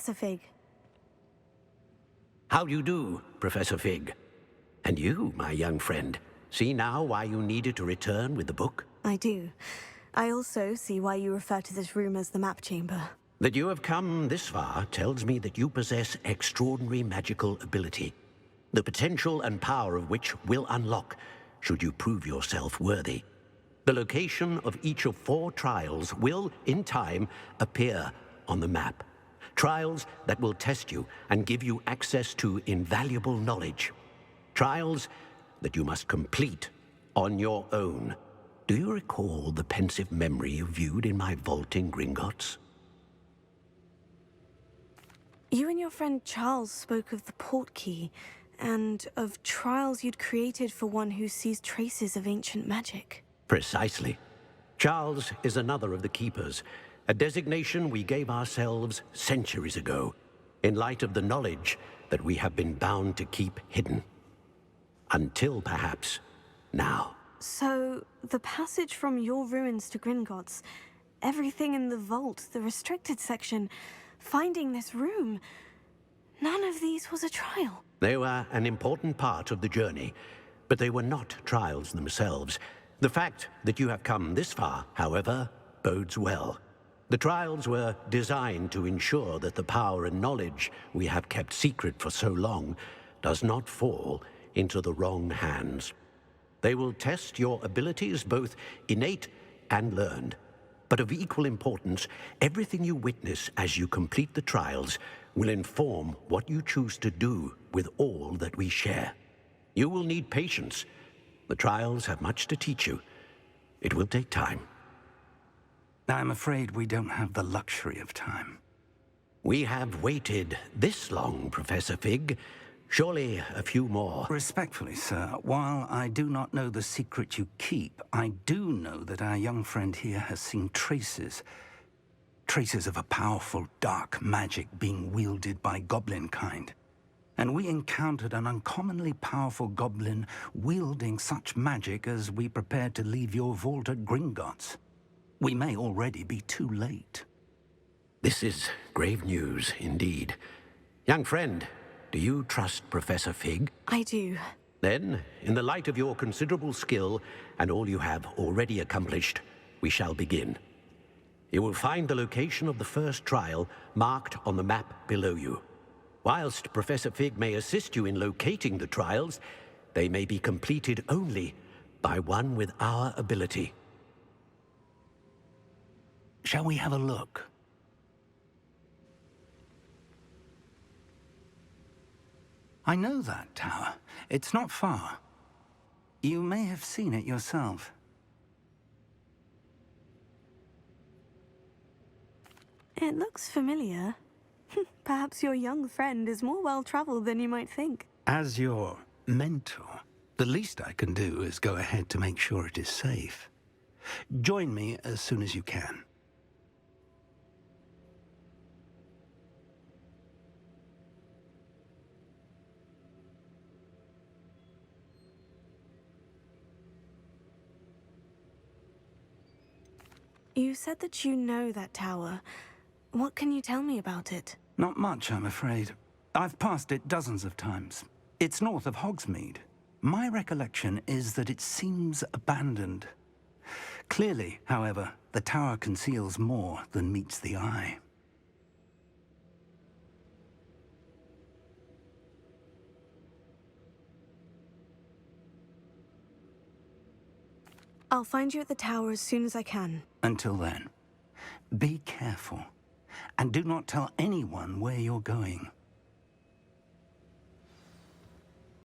Professor Fig. How do you do, Professor Fig? And you, my young friend, see now why you needed to return with the book? I do. I also see why you refer to this room as the map chamber. That you have come this far tells me that you possess extraordinary magical ability, the potential and power of which will unlock should you prove yourself worthy. The location of each of 4 trials will, in time, appear on the map. Trials that will test you and give you access to invaluable knowledge. Trials that you must complete on your own. Do you recall the pensive memory you viewed in my vault in Gringotts? You and your friend Charles spoke of the portkey, and of trials you'd created for one who sees traces of ancient magic. Precisely. Charles is another of the Keepers, a designation we gave ourselves centuries ago, in light of the knowledge that we have been bound to keep hidden. Until, perhaps, now. So, the passage from your ruins to Gringotts, everything in the vault, the restricted section, finding this room, none of these was a trial. They were an important part of the journey, but they were not trials themselves. The fact that you have come this far, however, bodes well. The trials were designed to ensure that the power and knowledge we have kept secret for so long does not fall into the wrong hands. They will test your abilities, both innate and learned. But of equal importance, everything you witness as you complete the trials will inform what you choose to do with all that we share. You will need patience. The trials have much to teach you. It will take time. I'm afraid we don't have the luxury of time. We have waited this long, Professor Fig. Surely a few more. Respectfully, sir, while I do not know the secret you keep, I do know that our young friend here has seen traces of a powerful dark magic being wielded by goblin kind. And we encountered an uncommonly powerful goblin wielding such magic as we prepared to leave your vault at Gringotts. We may already be too late. This is grave news, indeed. Young friend, do you trust Professor Fig? I do. Then, in the light of your considerable skill and all you have already accomplished, we shall begin. You will find the location of the first trial marked on the map below you. Whilst Professor Fig may assist you in locating the trials, they may be completed only by one with our ability. Shall we have a look? I know that tower. It's not far. You may have seen it yourself. It looks familiar. Perhaps your young friend is more well-traveled than you might think. As your mentor, the least I can do is go ahead to make sure it is safe. Join me as soon as you can. You said that you know that tower. What can you tell me about it? Not much, I'm afraid. I've passed it dozens of times. It's north of Hogsmeade. My recollection is that it seems abandoned. Clearly, however, the tower conceals more than meets the eye. I'll find you at the tower as soon as I can. Until then, be careful, and do not tell anyone where you're going.